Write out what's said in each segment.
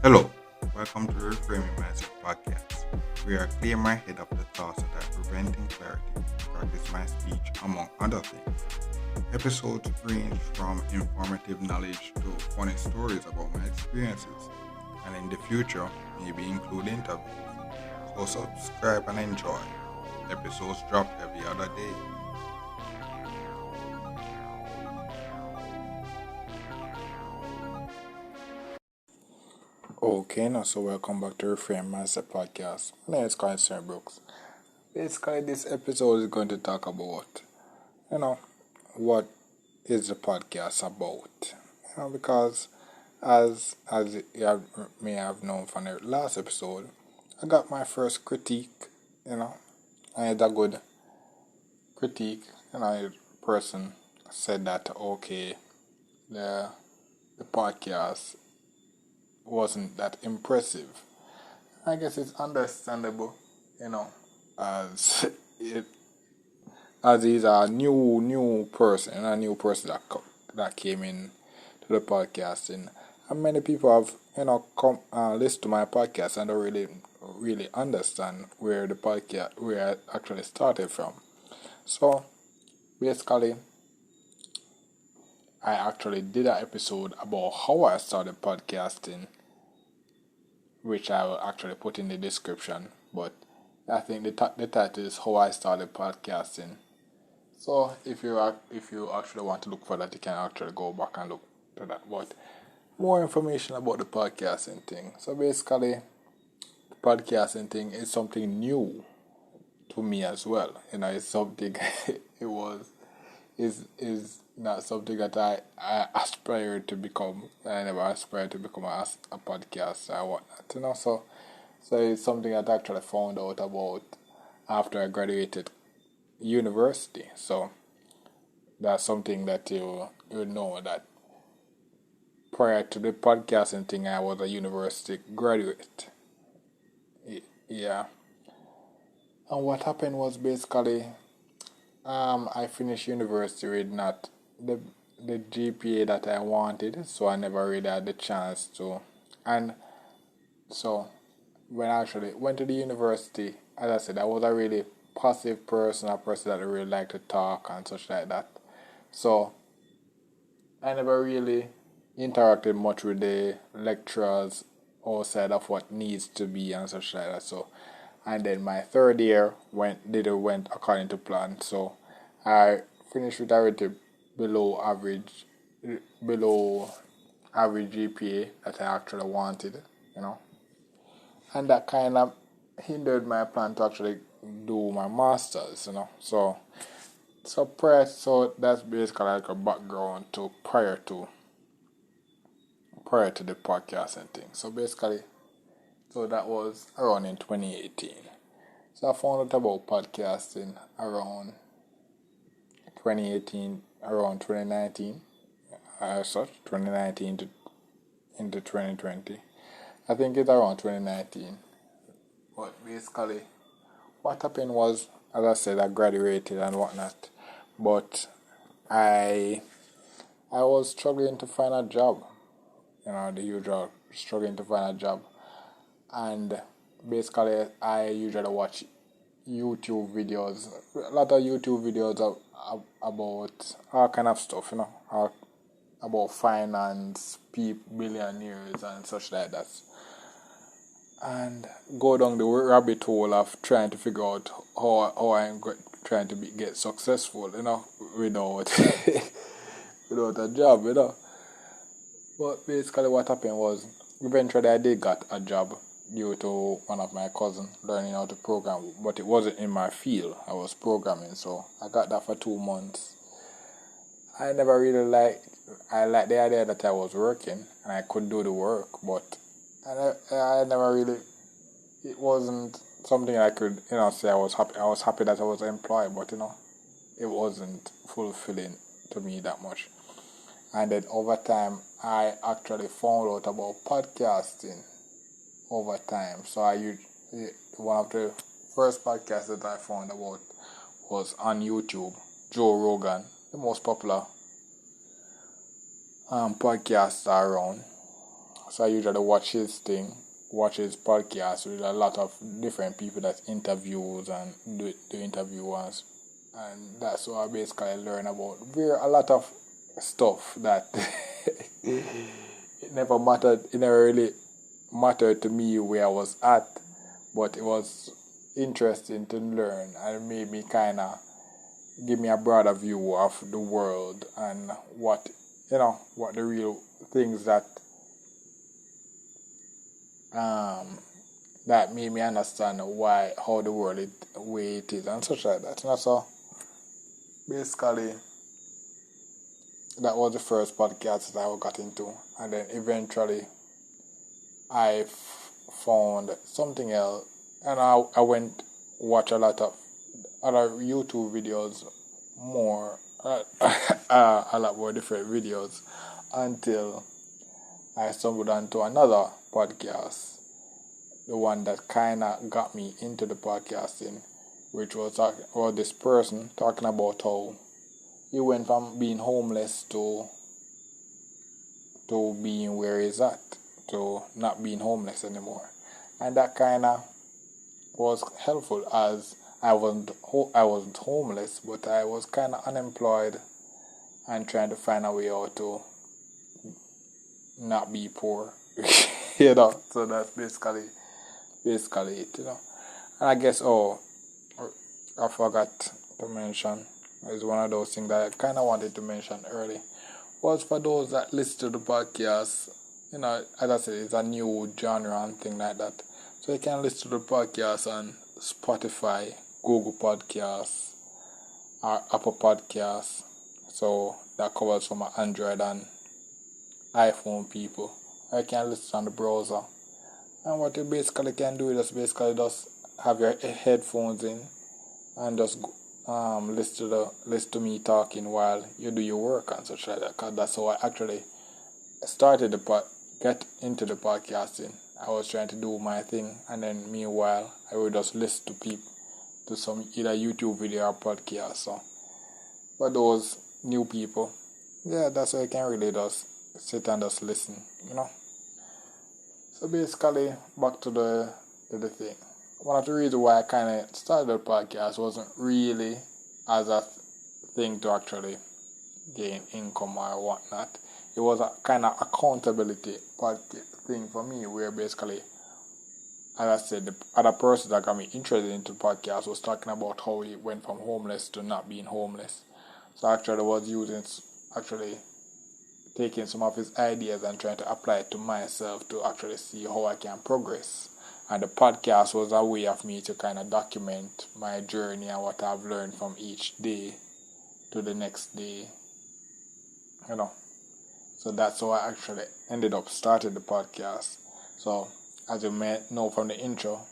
Hello, welcome to the Reframing Mindset podcast, where I clear my head of the thoughts that are preventing clarity and practice my speech, among other things. Episodes range from informative knowledge to funny stories about my experiences, and in the future, maybe include interviews. So subscribe and enjoy. Episodes drop every other day. Okay, now so welcome back to Reframing Mindset podcast. My name is Colin Brooks. Basically, this episode is going to talk about, what is the podcast about? Because as may have known from the last episode, I got my first critique. I had a good critique. A person said that okay, the podcast wasn't that impressive. I guess it's understandable, as it as he's a new person, that came in to the podcasting, and many people have come listen to my podcast and don't really understand where where I actually started from. So basically, I actually did an episode about how I started podcasting, which I will actually put in the description. But I think the title is How I Started Podcasting. So if you actually want to look for that, you can actually go back and look to that. But more information about the podcasting thing. So basically, the podcasting thing is something new to me as well. It's something is not something that I aspired to become. I never aspired to become a podcaster or whatnot. So it's something that I actually found out about after I graduated university. So that's something that you know, that prior to the podcasting thing, I was a university graduate. Yeah. And what happened was basically, I finished university with not the GPA that I wanted, so I never really had the chance to. And so when I actually went to the university, as I said, I was a really passive person, a person that really liked to talk and such like that. So I never really interacted much with the lecturers outside of what needs to be and such like that. So, and then my third year went according to plan. So I finished with a little below average GPA that I actually wanted, and that kind of hindered my plan to actually do my masters, So that's basically like a background to prior to the podcasting thing. So basically, so that was around in 2018. So I found out about podcasting around 2018, around 2019, 2019 to into 2020. I think it's around 2019. But basically, what happened was, as I said, I graduated and whatnot, but I was struggling to find a job, the usual struggling to find a job, and basically I usually watch YouTube videos, a lot of YouTube videos about all kind of stuff, about finance, billionaires and such like that, and go down the rabbit hole of trying to figure out how I'm trying to get successful, without without a job, But basically, what happened was, eventually I did got a job due to one of my cousins learning how to program, but it wasn't in my field. I was programming, so I got that for 2 months. I never really I liked the idea that I was working and I could do the work, but I never really, it wasn't something I could, say I was happy. I was happy that I was employed, but it wasn't fulfilling to me that much. And then over time, I actually found out about podcasting over time. So one of the first podcasts that I found about was on YouTube. Joe Rogan, the most popular podcaster around. So I usually watch his podcast with a lot of different people that interviews and do interviews, and that's what I basically learn about a lot of stuff that it never mattered. It never really mattered to me where I was at, but it was interesting to learn, and it made me kind of give me a broader view of the world and what the real things that made me understand how the world way it is and such like that. And so basically that was the first podcast that I got into, and then eventually I found something else, and I went watch a lot of other YouTube videos, a lot more different videos, until I stumbled onto another podcast, the one that kind of got me into the podcasting, which was this person talking about how he went from being homeless to being where he's at, to not being homeless anymore. And that kind of was helpful, as I wasn't homeless, but I was kind of unemployed and trying to find a way out to not be poor. So that's basically it. And I guess I forgot to mention, is one of those things that I kind of wanted to mention early, was for those that listen to the podcast. As I said, it's a new genre and thing like that. So you can listen to the podcast on Spotify, Google Podcasts, or Apple Podcasts. So that covers for my Android and iPhone people. I can listen on the browser. And what you basically can do is just have your headphones in and just listen to me talking while you do your work and such like that. 'Cause that's how I actually started get into the podcasting. I was trying to do my thing, and then meanwhile I would just listen to some either YouTube video or podcast. So for those new people, that's how you can really just sit and just listen. So basically, back to the thing. One of the reasons why I kind of started the podcast wasn't really as a thing to actually gain income or whatnot. It was a kind of accountability thing for me, where basically, as I said, the other person that got me interested into the podcast was talking about how he went from homeless to not being homeless. So actually, I was taking some of his ideas and trying to apply it to myself to actually see how I can progress. And the podcast was a way of me to kind of document my journey and what I've learned from each day to the next day. So that's how I actually ended up starting the podcast. So as you may know from the intro,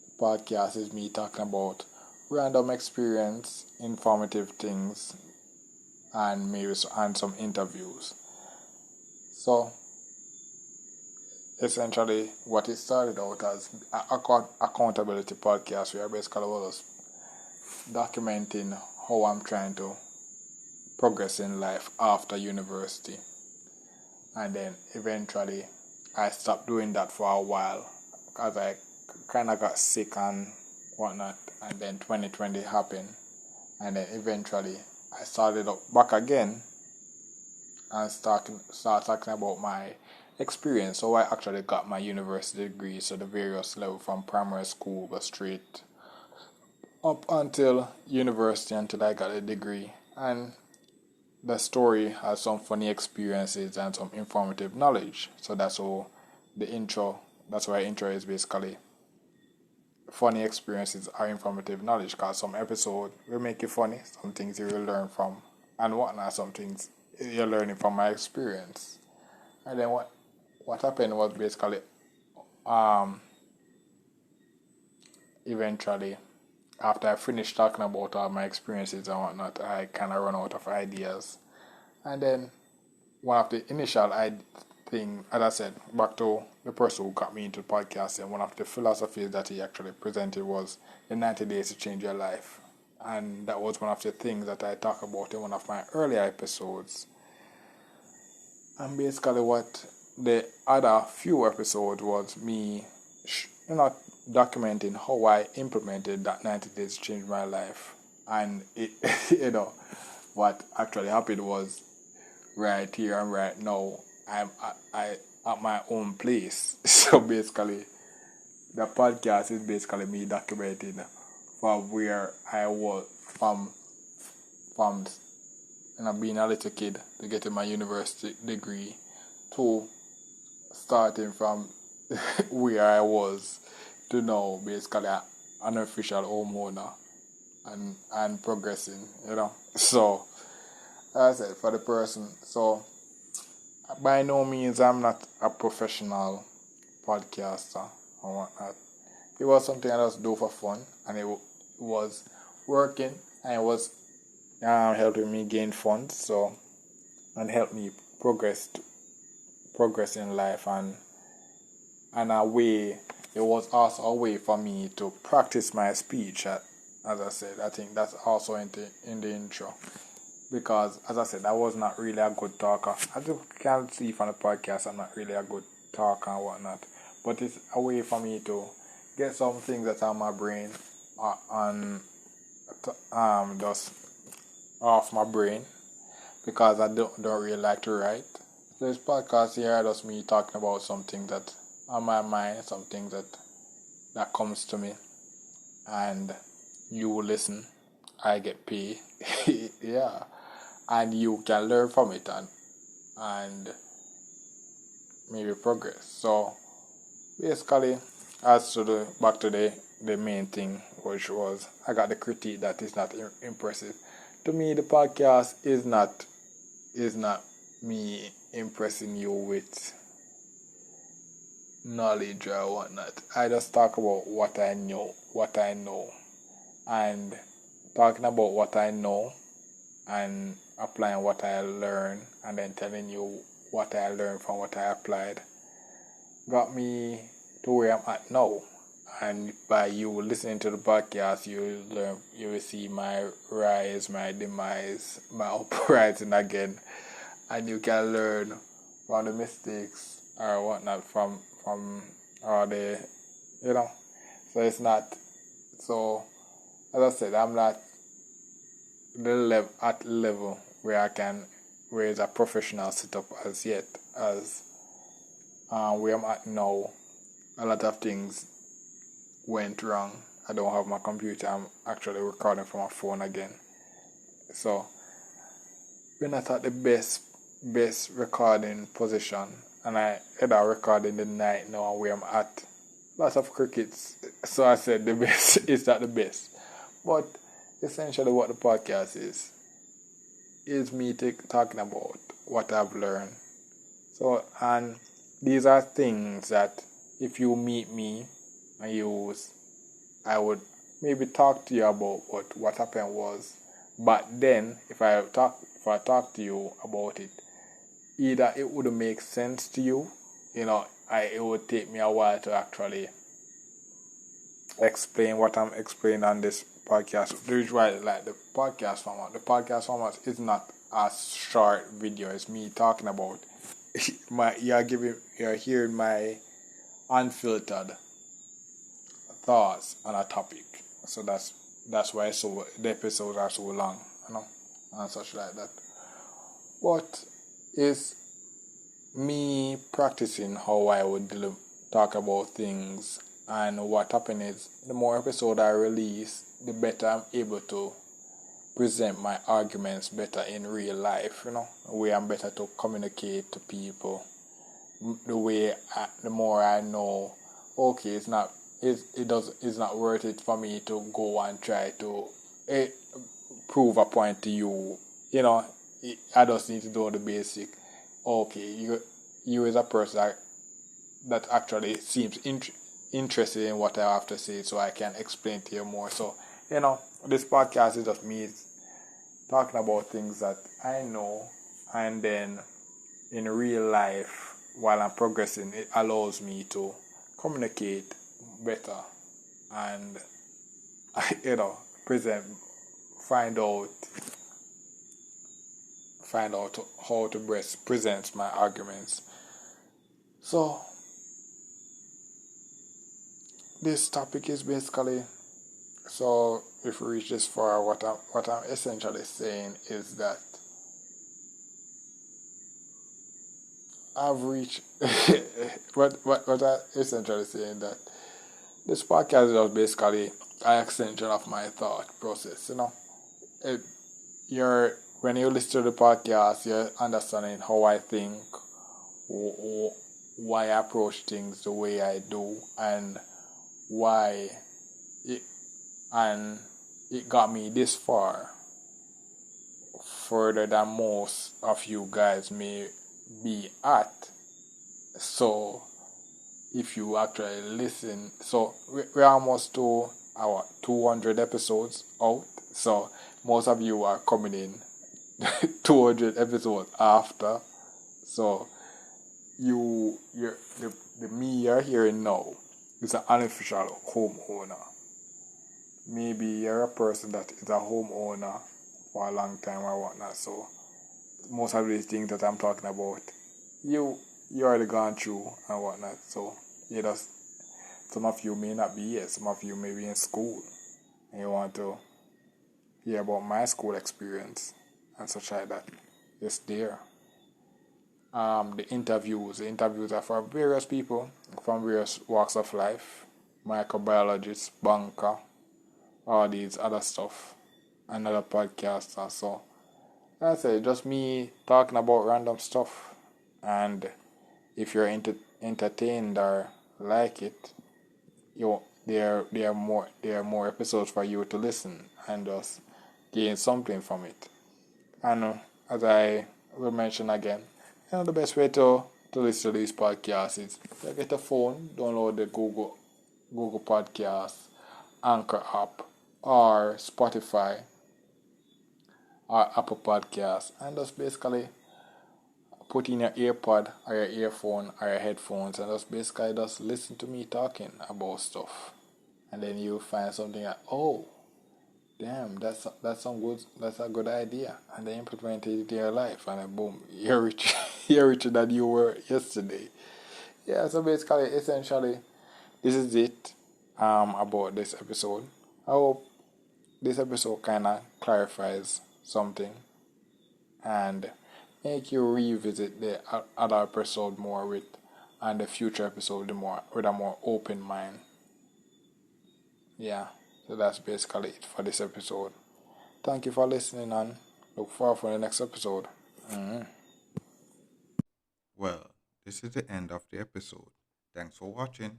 the podcast is me talking about random experience, informative things, and maybe some interviews. So essentially, what it started out as accountability podcast, where I basically was documenting how I'm trying to progress in life after university. And then eventually I stopped doing that for a while because I kind of got sick and whatnot. And then 2020 happened. And then eventually I started up back again and start talking about my experience. So I actually got my university degree, so the various levels from primary school go straight up until university until I got a degree. And the story has some funny experiences and some informative knowledge. So that's why the intro is basically funny experiences are informative knowledge, because some episode will make you funny, some things you will learn from and whatnot, some things you're learning from my experience. And then what happened was basically eventually, after I finished talking about all my experiences and whatnot, I kind of run out of ideas. And then one of the initial thing, as I said, back to the person who got me into podcasting, one of the philosophies that he actually presented was the 90 days to change your life. and that was one of the things that I talked about in one of my earlier episodes. And basically, what the other few episodes was me, documenting how I implemented that 90 days changed my life, and it, what actually happened was right here and right now. I at my own place. So basically, the podcast is basically me documenting from where I was from being a little kid to getting my university degree to starting from where I was to now basically an official homeowner and progressing. So as I said, for the person, so by no means I'm not a professional podcaster or whatnot. It was something I just do for fun, and it was working, and it was helping me gain funds, and help me progress in life, and a way. It was also a way for me to practice my speech. As I said, I think that's also in the intro, because as I said, I was not really a good talker. As you can see from the podcast, I'm not really a good talker and whatnot. But it's a way for me to get some things that are on my brain just off my brain, because I don't really like to write. So this podcast here is just me talking about something that on my mind, something that comes to me, and you listen. I get paid, yeah, and you can learn from it and maybe progress. So basically, as to the main thing, which was I got the critique that is not impressive. To me, the podcast is not me impressing you with knowledge or whatnot. I just talk about what I know, and talking about what I know and applying what I learned, and then telling you what I learned from what I applied, got me to where I'm at now. And by you listening to the podcast, you will see my rise, my demise, my uprising again, and you can learn from the mistakes or whatnot from all the So it's not so. As I said, I'm not at the level where I can raise a professional setup as yet, as where I'm at now. A lot of things went wrong. I don't have my computer. I'm actually recording from my phone again. So we're not at the best recording position, and I either record in the night now where I'm at. Lots of crickets. So I said the best is not the best. But essentially what the podcast is me talking about what I've learned. So, and these are things that if you meet me and I would maybe talk to you about what happened was. But then if I talk to you about it, either it would make sense to you, it would take me a while to actually explain what I'm explaining on this podcast. The reason why I like the podcast format. The podcast format is not a short video. It's me talking about you're hearing my unfiltered thoughts on a topic. So that's why the episodes are so long, and such like that. But it's me practicing how I would talk about things, and what happened is the more episode I release, the better I'm able to present my arguments better in real life, the way I'm better to communicate to people, the more I know, okay, it's not worth it for me to go and try to prove a point to you, I just need to do the basic. Okay, you as a person that actually seems interested in what I have to say, so I can explain to you more. So, this podcast is just me talking about things that I know, and then in real life, while I'm progressing, it allows me to communicate better and, present find out how to present my arguments. So this topic is basically, so if we reach this far, what I'm essentially saying is that I've reached what I essentially saying that this podcast is just basically an extension of my thought process. It, when you listen to the podcast, you're understanding how I think, why I approach things the way I do, and why it got me this far, further than most of you guys may be at. So if you actually listen, so we're almost to our 200 episodes out. So most of you are coming in 200 episodes after. So the me you're hearing now is an unofficial homeowner. Maybe you're a person that is a homeowner for a long time or whatnot. So most of these things that I'm talking about, you already gone through and whatnot. So some of you may not be here. Some of you may be in school, and you want to hear about my school experience and such like that. It's there. The interviews are for various people from various walks of life, microbiologists, banker, all these other stuff, another podcast also. That's it, just me talking about random stuff. And if you're entertained or like it, there are more episodes for you to listen and just gain something from it. And as I will mention again, the best way to listen to these podcasts is to get a phone, download the Google Podcasts, Anchor app, or Spotify, or Apple Podcasts, and just basically put in your earpod or your earphone or your headphones and just basically just listen to me talking about stuff. And then you find something like, oh, damn, that's a good idea, and then implement it into your life, and then boom, you're richer than you were yesterday. Yeah, so basically, essentially, this is it about this episode. I hope this episode kind of clarifies something and make you revisit the other episode more and the future episode with a more open mind. Yeah, so that's basically it for this episode. Thank you for listening, and look forward for the next episode. Well, this is the end of the episode. Thanks for watching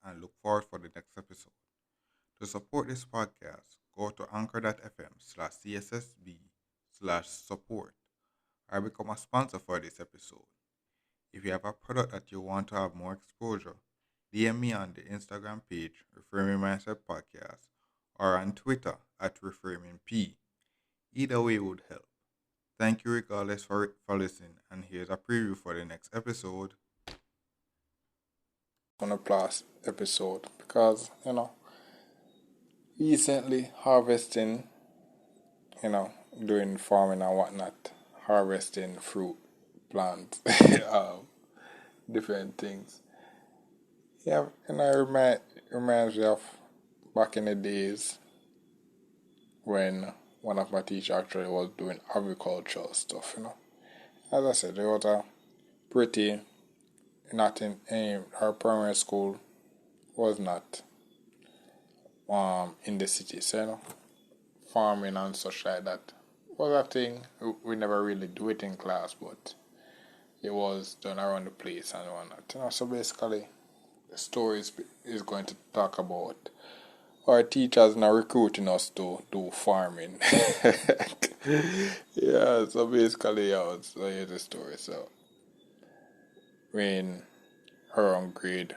and look forward for the next episode. To support this podcast, go to anchor.fm/cssb/support or become a sponsor for this episode. If you have a product that you want to have more exposure, DM me on the Instagram page, Reframing Mindset Podcast, or on Twitter at ReframingP. Either way would help. Thank you regardless for listening, and here's a preview for the next episode. On a plus episode, because recently harvesting, doing farming and whatnot, harvesting fruit, plants, different things. Yeah, it reminds me of back in the days when one of my teachers actually was doing agricultural stuff. As I said, there was a pretty, not in our primary school was not in the city, so farming and such like that was a thing. We never really do it in class, but it was done around the place and whatnot. So basically, the story is going to talk about our teachers now recruiting us to do farming. Yeah, so basically, so here's the story. So when around grade